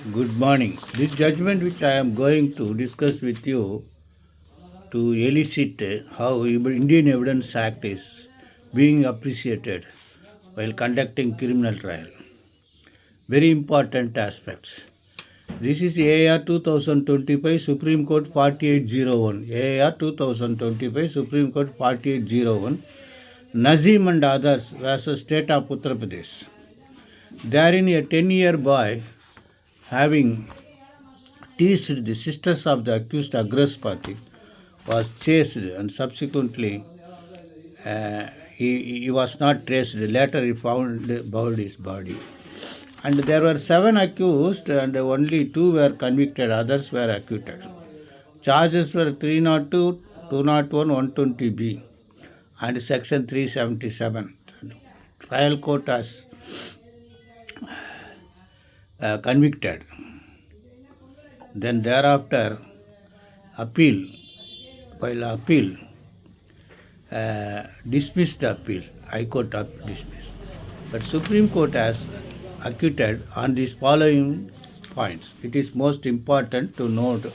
Good morning. This judgment, which I am going to discuss with you to elicit how Indian Evidence Act is being appreciated while conducting criminal trial. Very important aspects. This is AR 2025 Supreme Court 4801. AR 2025 Supreme Court 4801. Nazim and others versus State of Uttar Pradesh. Therein, a 10-year boy having teased the sisters of the accused Agrespati was chased and subsequently he was not traced. Later he found his body. And there were 7 accused and only 2 were convicted, others were acquitted. Charges were 302, 201, 120B and section 377. Trial court has convicted. Then thereafter appeal, dismissed the appeal. High Court dismissed. But Supreme Court has acquitted on these following points. It is most important to note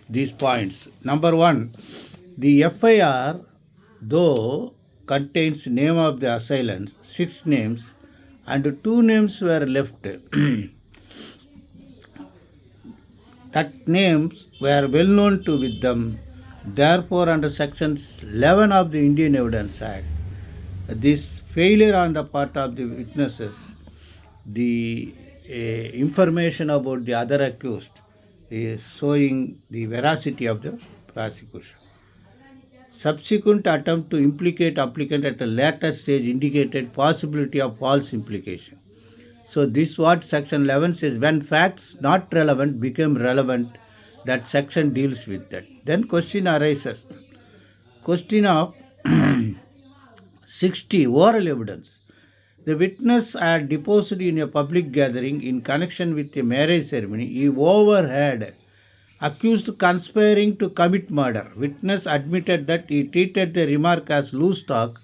these points. Number 1, the FIR, though contains name of the assailants, 6 names, and 2 names were left. That names were well known to with them. Therefore, under Section 11 of the Indian Evidence Act, this failure on the part of the witnesses, the information about the other accused is showing the veracity of the prosecution. Subsequent attempt to implicate applicant at a later stage indicated possibility of false implication. So this what section 11 says, when facts not relevant become relevant, that section deals with that. Then question arises. Question of 60, oral evidence. The witness had deposed in a public gathering in connection with a marriage ceremony. He overheard accused conspiring to commit murder. Witness admitted that he treated the remark as loose talk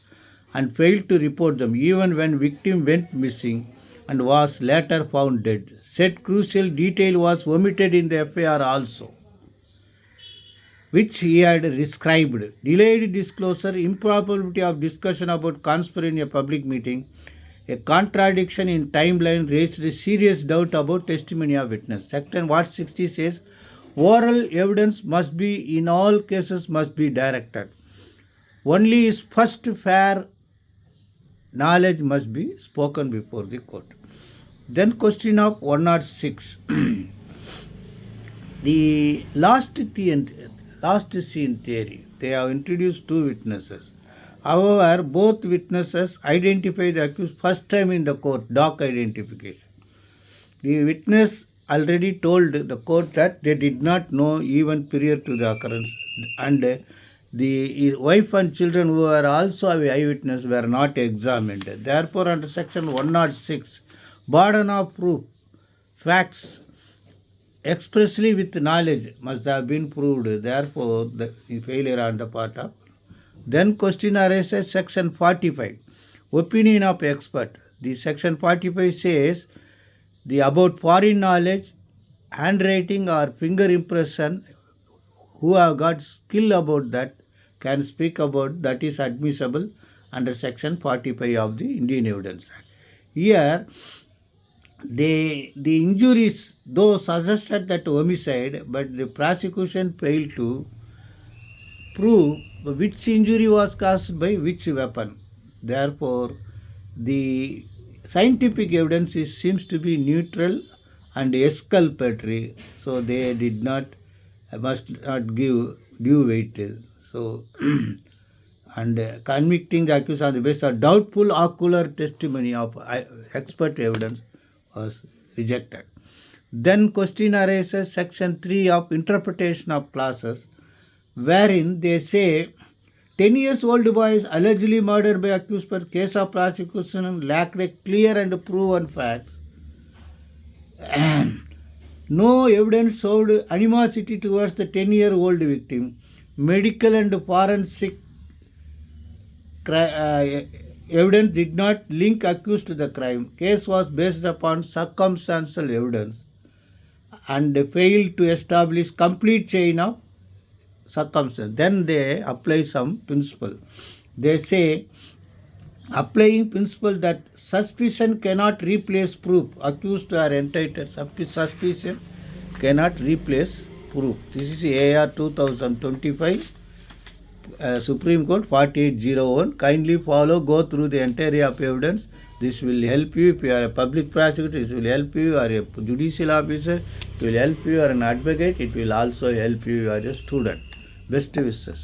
and failed to report them even when victim went missing and was later found dead. Said crucial detail was omitted in the FIR also, which he had described. Delayed disclosure, improbability of discussion about conspiracy in a public meeting, a contradiction in timeline raised a serious doubt about testimony of witness. Section 60 says, oral evidence must be, in all cases, must be directed. Only his first fair knowledge must be spoken before the court. Then question of 106. The last scene theory. They have introduced 2 witnesses. However, both witnesses identify the accused first time in the court, doc identification. The witness already told the court that they did not know even prior to the occurrence, and the wife and children who were also eyewitness were not examined. Therefore, under section 106, burden of proof, facts expressly with knowledge must have been proved. Therefore, the failure on the part of. Then question arises section 45, opinion of expert. The section 45 says the about foreign knowledge, handwriting or finger impression, who have got skill about that can speak about, that is admissible under section 45 of the Indian Evidence Act. Here, the injuries, though suggested that homicide, but the prosecution failed to prove which injury was caused by which weapon. Therefore, the scientific evidence seems to be neutral and exculpatory, so they must not give due weight. So, and convicting the accused on the basis of doubtful ocular testimony of expert evidence was rejected. Then question arises section 3 of interpretation of clauses, wherein they say 10 years old boy is allegedly murdered by accused, but case of prosecution lacked a clear and proven facts. No evidence showed animosity towards the 10-year-old victim. Medical and forensic evidence did not link accused to the crime. Case was based upon circumstantial evidence. and fail to establish complete chain of circumstance. Then they apply some principle. They say, applying principle that suspicion cannot replace proof. Accused are entitled, suspicion cannot replace proof. This is AR 2025, Supreme Court 4801. Kindly follow, go through the entire of evidence. This will help you if you are a public prosecutor. This will help you, or a judicial officer. It will help you, or an advocate. It will also help you, you are a student. Best wishes.